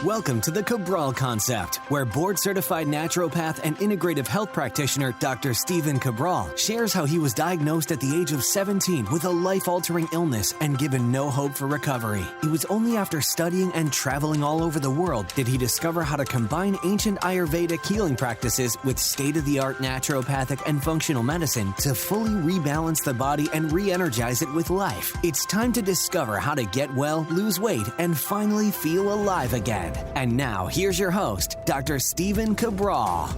Welcome to the Cabral Concept, where board-certified naturopath and integrative health practitioner Dr. Stephen Cabral shares how he was diagnosed at the age of 17 with a life-altering illness and given no hope for recovery. It was only after studying and traveling all over the world did he discover how to combine ancient Ayurvedic healing practices with state-of-the-art naturopathic and functional medicine to fully rebalance the body and re-energize it with life. It's time to discover how to get well, lose weight, and finally feel alive again. And now, here's your host, Dr. Stephen Cabral.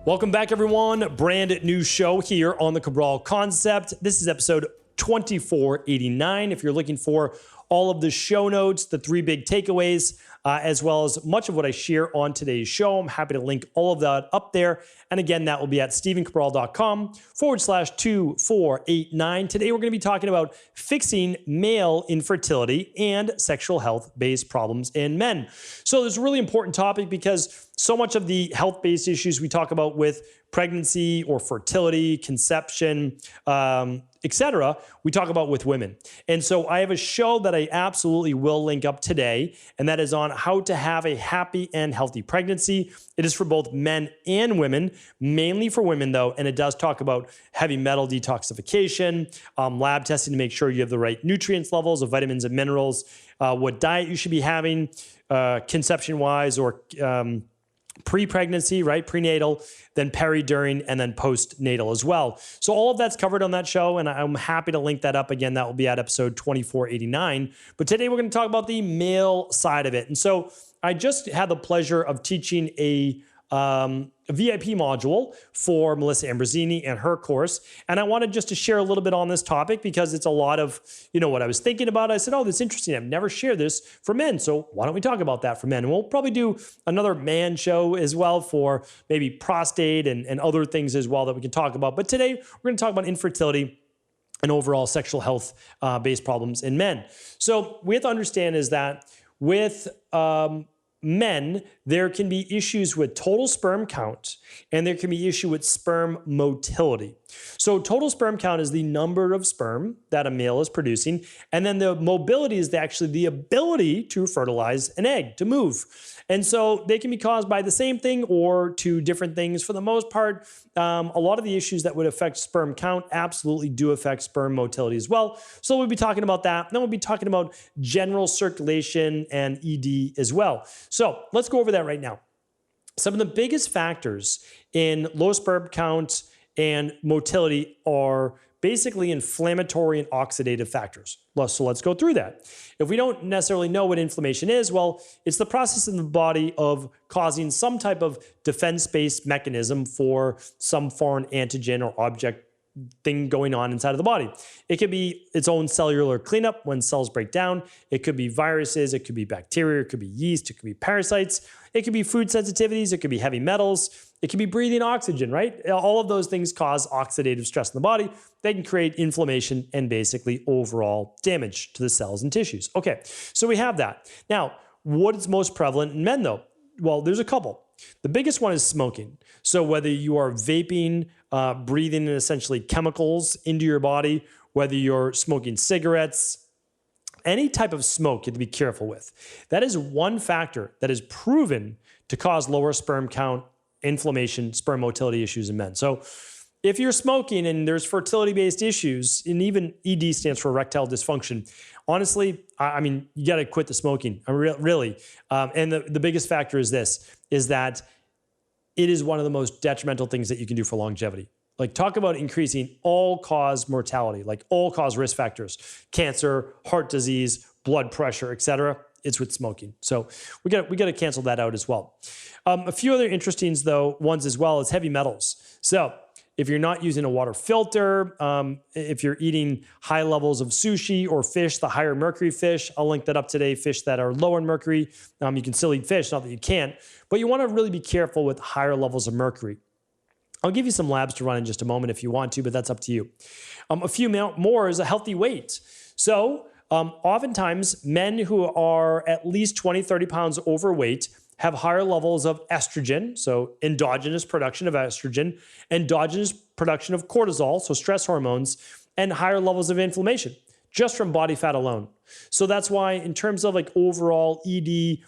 Welcome back, everyone. Brand new show here on the Cabral Concept. This is episode 2489. If you're looking for all of the show notes, the three big takeaways, as well as much of what I share on today's show, I'm happy to link all of that up there. And again, that will be at stephencabral.com/2489. Today, we're going to be talking about fixing male infertility and sexual health-based problems in men. So this is a really important topic because so much of the health-based issues we talk about with pregnancy or fertility, conception, etc., we talk about with women. And so I have a show that I absolutely will link up today, and that is on how to have a happy and healthy pregnancy. It is for both men and women, mainly for women though, and it does talk about heavy metal detoxification, lab testing to make sure you have the right nutrients levels of vitamins and minerals, what diet you should be having, conception-wise or pre-pregnancy, right? Prenatal, then peri, during, and then postnatal as well. So all of that's covered on that show, and I'm happy to link that up again. That will be at episode 2489. But today we're going to talk about the male side of it. And so I just had the pleasure of teaching a VIP module for Melissa Ambrosini and her course. And I wanted just to share a little bit on this topic because it's a lot of, what I was thinking about. I said, oh, that's interesting. I've never shared this for men. So why don't we talk about that for men? And we'll probably do another man show as well for maybe prostate and other things as well that we can talk about. But today we're going to talk about infertility and overall sexual health based problems in men. So we have to understand is that with men, there can be issues with total sperm count and there can be issue with sperm motility. So total sperm count is the number of sperm that a male is producing. And then the mobility is actually the ability to fertilize an egg, to move. And so they can be caused by the same thing or two different things. For the most part, a lot of the issues that would affect sperm count absolutely do affect sperm motility as well. So we'll be talking about that. Then we'll be talking about general circulation and ED as well. So let's go over that right now. Some of the biggest factors in low sperm count and motility are basically inflammatory and oxidative factors. So let's go through that. If we don't necessarily know what inflammation is, well, it's the process in the body of causing some type of defense-based mechanism for some foreign antigen or object thing going on inside of the body. It could be its own cellular cleanup when cells break down. It could be viruses, it could be bacteria, it could be yeast, it could be parasites, it could be food sensitivities, it could be heavy metals, it could be breathing oxygen, right? All of those things cause oxidative stress in the body. They can create inflammation and basically overall damage to the cells and tissues. Okay, so we have that. Now, what is most prevalent in men though? Well, there's a couple. The biggest one is smoking. So whether you are vaping, breathing in essentially chemicals into your body, whether you're smoking cigarettes, any type of smoke you have to be careful with. That is one factor that is proven to cause lower sperm count, inflammation, sperm motility issues in men. So if you're smoking and there's fertility-based issues, and even ED stands for erectile dysfunction, honestly, you got to quit the smoking, really. And the biggest factor is that it is one of the most detrimental things that you can do for longevity. Like talk about increasing all-cause mortality, like all-cause risk factors, cancer, heart disease, blood pressure, etc. It's with smoking. So we got to cancel that out as well. A few other interesting ones as well is heavy metals. So if you're not using a water filter, if you're eating high levels of sushi or fish, the higher mercury fish, I'll link that up today, fish that are low in mercury. You can still eat fish, not that you can't, but you want to really be careful with higher levels of mercury. I'll give you some labs to run in just a moment if you want to, but that's up to you. A few more is a healthy weight. So oftentimes men who are at least 20, 30 pounds overweight have higher levels of estrogen, so endogenous production of estrogen, endogenous production of cortisol, so stress hormones, and higher levels of inflammation. just from body fat alone. So that's why in terms of like overall ED,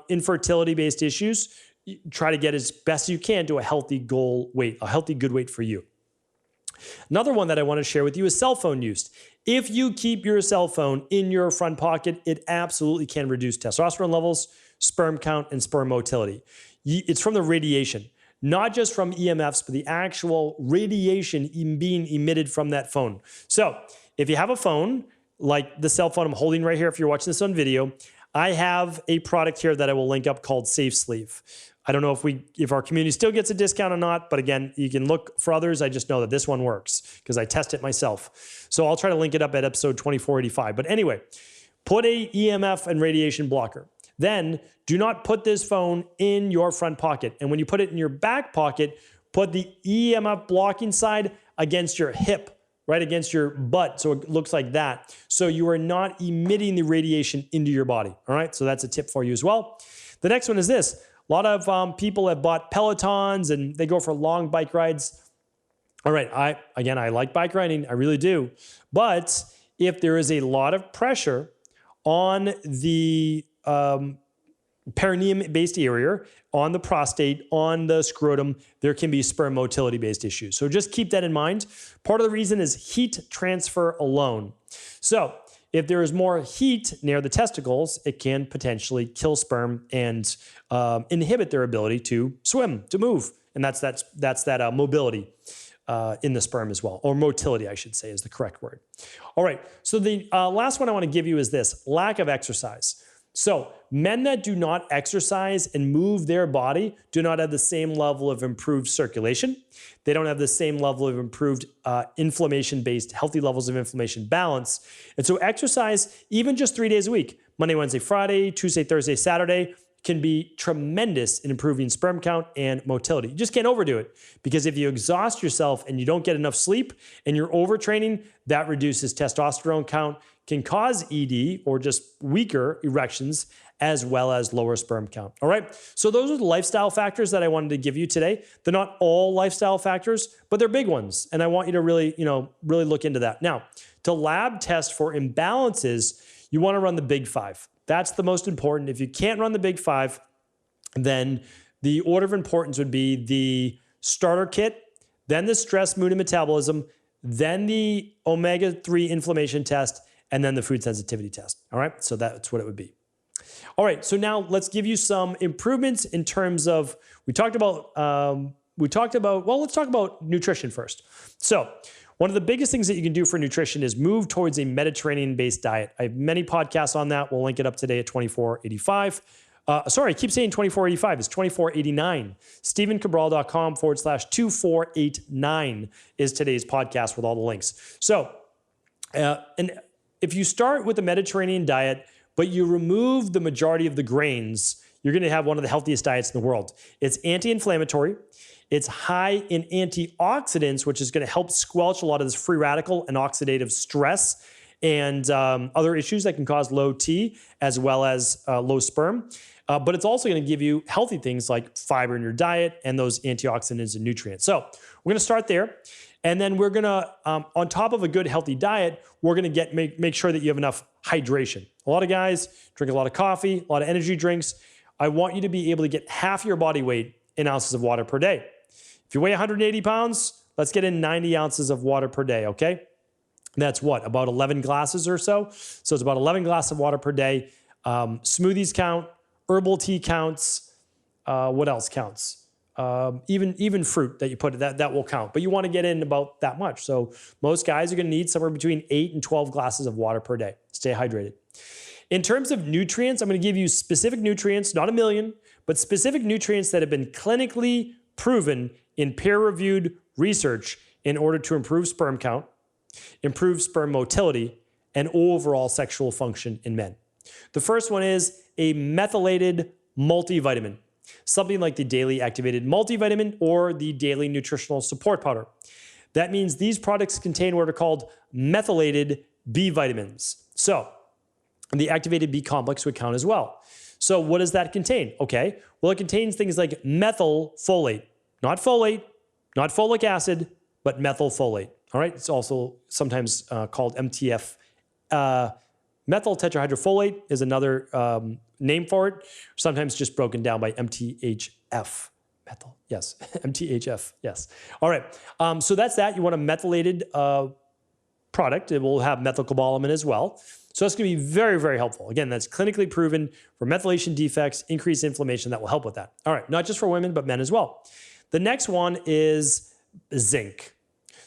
infertility-based issues, you try to get as best you can to a healthy goal weight, a healthy good weight for you. Another one that I want to share with you is cell phone use. If you keep your cell phone in your front pocket, it absolutely can reduce testosterone levels, sperm count, and sperm motility. It's from the radiation, not just from EMFs, but the actual radiation being emitted from that phone. So if you have a phone, like the cell phone I'm holding right here, if you're watching this on video, I have a product here that I will link up called Safe Sleeve. I don't know if our community still gets a discount or not, but again, you can look for others. I just know that this one works because I test it myself. So I'll try to link it up at episode 2485. But anyway, put a EMF and radiation blocker. Then do not put this phone in your front pocket. And when you put it in your back pocket, put the EMF blocking side against your hip, right against your butt. So it looks like that. So you are not emitting the radiation into your body. All right. So that's a tip for you as well. The next one is this. A lot of people have bought Pelotons and they go for long bike rides. All right. I like bike riding. I really do. But if there is a lot of pressure on the perineum-based area, on the prostate, on the scrotum, there can be sperm motility-based issues. So just keep that in mind. Part of the reason is heat transfer alone. So if there is more heat near the testicles, it can potentially kill sperm and inhibit their ability to swim, to move. And that's that mobility in the sperm as well, or motility, I should say, is the correct word. All right, so the last one I want to give you is this, lack of exercise. So men that do not exercise and move their body do not have the same level of improved circulation. They don't have the same level of improved inflammation-based, healthy levels of inflammation balance. And so exercise, even just 3 days a week, Monday, Wednesday, Friday, Tuesday, Thursday, Saturday, can be tremendous in improving sperm count and motility. You just can't overdo it because if you exhaust yourself and you don't get enough sleep and you're overtraining, that reduces testosterone count, can cause ED or just weaker erections, as well as lower sperm count. All right. So those are the lifestyle factors that I wanted to give you today. They're not all lifestyle factors, but they're big ones. And I want you to really look into that. Now, to lab test for imbalances, you want to run the big five. That's the most important. If you can't run the big five, then the order of importance would be the starter kit, then the stress, mood, and metabolism, then the omega-3 inflammation test, and then the food sensitivity test. All right. So that's what it would be. All right. So now let's give you some improvements in terms of, let's talk about nutrition first. So one of the biggest things that you can do for nutrition is move towards a Mediterranean-based diet. I have many podcasts on that. We'll link it up today at 2485. Sorry, I keep saying 2485. It's 2489. StephenCabral.com/2489 is today's podcast with all the links. So, and if you start with the Mediterranean diet, but you remove the majority of the grains, you're going to have one of the healthiest diets in the world. It's anti-inflammatory. It's high in antioxidants, which is going to help squelch a lot of this free radical and oxidative stress and other issues that can cause low T as well as low sperm. But it's also going to give you healthy things like fiber in your diet and those antioxidants and nutrients. So we're going to start there. And then we're going to, on top of a good, healthy diet, we're going to make sure that you have enough hydration. A lot of guys drink a lot of coffee, a lot of energy drinks. I want you to be able to get half your body weight in ounces of water per day. If you weigh 180 pounds, let's get in 90 ounces of water per day, okay? That's what, about 11 glasses or so? So it's about 11 glasses of water per day. Smoothies count, herbal tea counts. What else counts? Even fruit that you put, that will count. But you want to get in about that much. So most guys are going to need somewhere between 8 and 12 glasses of water per day. Stay hydrated. In terms of nutrients, I'm going to give you specific nutrients, not a million, but specific nutrients that have been clinically proven in peer-reviewed research in order to improve sperm count, improve sperm motility, and overall sexual function in men. The first one is a methylated multivitamin, something like the daily activated multivitamin or the daily nutritional support powder. That means these products contain what are called methylated B vitamins. So the activated B complex would count as well. So what does that contain? Okay, well, it contains things like methylfolate, not folate, not folic acid, but methylfolate. All right, it's also sometimes called MTF Methyl tetrahydrofolate is another name for it, sometimes just broken down by MTHF. Methyl, yes, MTHF, yes. All right, so that's that. You want a methylated product. It will have methylcobalamin as well. So that's going to be very, very helpful. Again, that's clinically proven for methylation defects, increased inflammation. That will help with that. All right, not just for women, but men as well. The next one is zinc.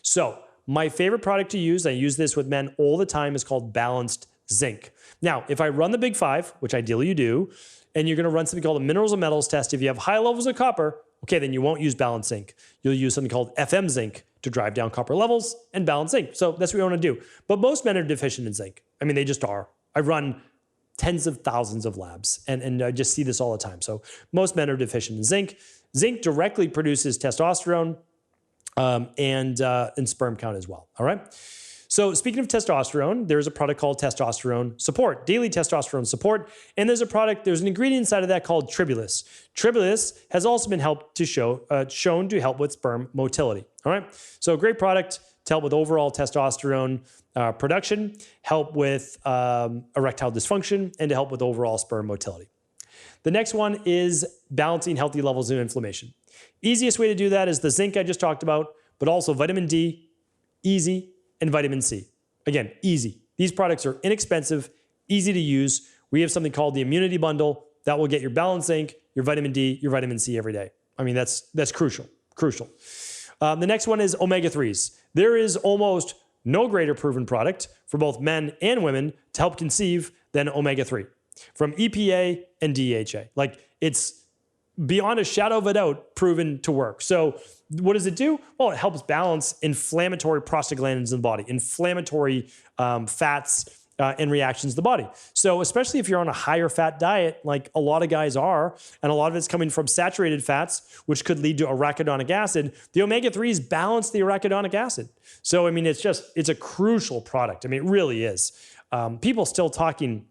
So my favorite product to use, I use this with men all the time, is called balanced zinc. Now, if I run the Big Five, which ideally you do, and you're going to run something called a minerals and metals test, if you have high levels of copper, okay, then you won't use balanced zinc. You'll use something called FM zinc to drive down copper levels and balance zinc. So that's what we want to do. But most men are deficient in zinc. I mean, they just are. I run tens of thousands of labs and I just see this all the time. So most men are deficient in zinc. Zinc directly produces testosterone and sperm count as well. All right. So speaking of testosterone, there's a product called testosterone support, daily testosterone support. And there's an ingredient inside of that called tribulus. Tribulus has also been shown to help with sperm motility. All right. So a great product to help with overall testosterone production, help with erectile dysfunction, and to help with overall sperm motility. The next one is balancing healthy levels of inflammation. Easiest way to do that is the zinc I just talked about, but also vitamin D, easy, and vitamin C. Again, easy. These products are inexpensive, easy to use. We have something called the immunity bundle that will get your balanced zinc, your vitamin D, your vitamin C every day. I mean, that's crucial. The next one is omega-3s. There is almost no greater proven product for both men and women to help conceive than omega-3 from EPA and DHA. Like, it's beyond a shadow of a doubt proven to work. So what does it do? Well, it helps balance inflammatory prostaglandins in the body, inflammatory fats and reactions in the body. So especially if you're on a higher fat diet, like a lot of guys are, and a lot of it's coming from saturated fats, which could lead to arachidonic acid, the omega-3s balance the arachidonic acid. So, I mean, it's a crucial product. I mean, it really is. People still talking,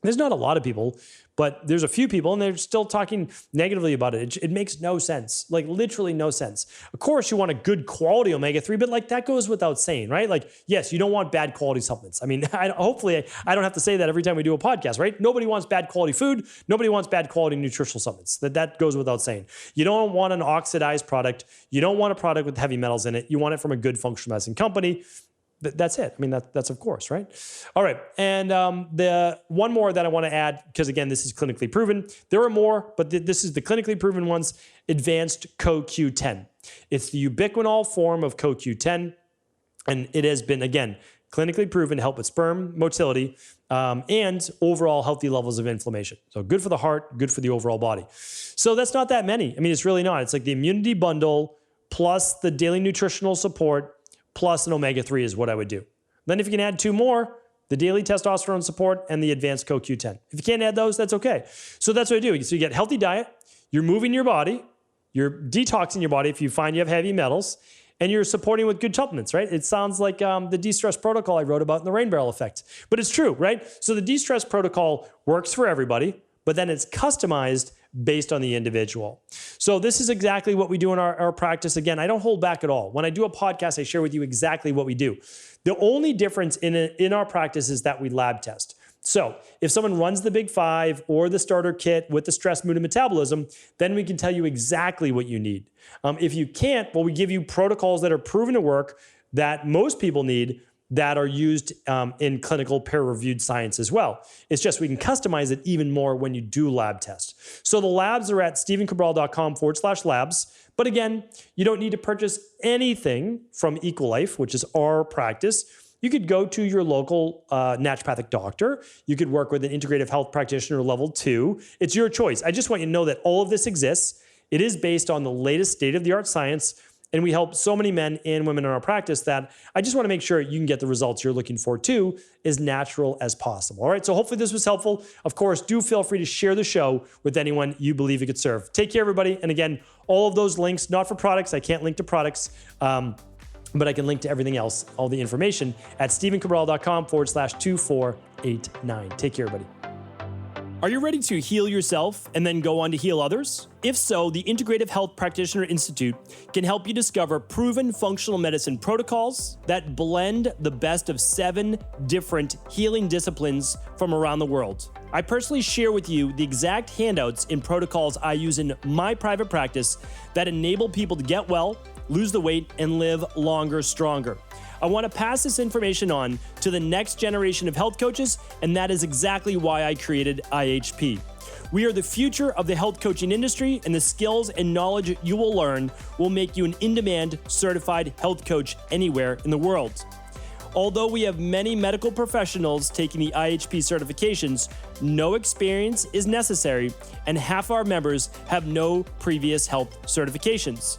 there's not a lot of people, but there's a few people and they're still talking negatively about it. It makes no sense, like literally no sense. Of course, you want a good quality omega-3, but like that goes without saying, right? Like, yes, you don't want bad quality supplements. I mean, hopefully I don't have to say that every time we do a podcast, right? Nobody wants bad quality food. Nobody wants bad quality nutritional supplements. That goes without saying. You don't want an oxidized product. You don't want a product with heavy metals in it. You want it from a good functional medicine company. That's it. I mean, that's of course, right? All right. And the one more that I want to add, because again, this is clinically proven. There are more, but this is the clinically proven ones, advanced CoQ10. It's the ubiquinol form of CoQ10. And it has been, again, clinically proven to help with sperm motility and overall healthy levels of inflammation. So good for the heart, good for the overall body. So that's not that many. I mean, it's really not. It's like the immunity bundle plus the daily nutritional support plus an omega-3 is what I would do. Then if you can add two more, the daily testosterone support and the advanced CoQ10. If you can't add those, that's okay. So that's what I do. So you get healthy diet, you're moving your body, you're detoxing your body if you find you have heavy metals, and you're supporting with good supplements, right? It sounds like the de-stress protocol I wrote about in the rain barrel effect, but it's true, right? So the de-stress protocol works for everybody, but then it's customized based on the individual. So this is exactly what we do in our practice. Again, I don't hold back at all. When I do a podcast, I share with you exactly what we do. The only difference in our practice is that we lab test. So if someone runs the Big Five or the starter kit with the stress, mood, and metabolism, then we can tell you exactly what you need. If you can't, well, we give you protocols that are proven to work that most people need that are used in clinical peer-reviewed science as well. It's just we can customize it even more when you do lab test. So the labs are at stevencabral.com/labs. But again, you don't need to purchase anything from Equilife, which is our practice. You could go to your local naturopathic doctor. You could work with an integrative health practitioner level 2. It's your choice. I just want you to know that all of this exists. It is based on the latest state-of-the-art science. And we help so many men and women in our practice that I just want to make sure you can get the results you're looking for too, as natural as possible. All right, so hopefully this was helpful. Of course, do feel free to share the show with anyone you believe it could serve. Take care, everybody. And again, all of those links, not for products. I can't link to products, but I can link to everything else, all the information at stevencabral.com/2489. Take care, everybody. Are you ready to heal yourself and then go on to heal others? If so, the Integrative Health Practitioner Institute can help you discover proven functional medicine protocols that blend the best of 7 different healing disciplines from around the world. I personally share with you the exact handouts and protocols I use in my private practice that enable people to get well, lose the weight, and live longer, stronger. I want to pass this information on to the next generation of health coaches, and that is exactly why I created IHP. We are the future of the health coaching industry, and the skills and knowledge you will learn will make you an in-demand certified health coach anywhere in the world. Although we have many medical professionals taking the IHP certifications, no experience is necessary, and half our members have no previous health certifications.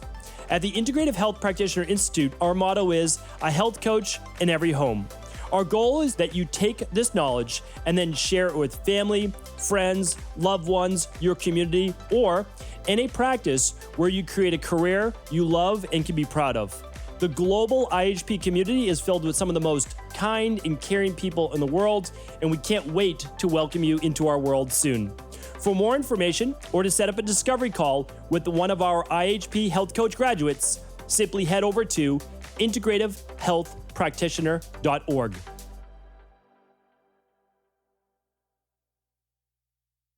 At the Integrative Health Practitioner Institute, our motto is a health coach in every home. Our goal is that you take this knowledge and then share it with family, friends, loved ones, your community, or in a practice where you create a career you love and can be proud of. The global IHP community is filled with some of the most kind and caring people in the world, and we can't wait to welcome you into our world soon. For more information or to set up a discovery call with one of our IHP Health Coach graduates, simply head over to integrativehealthpractitioner.org.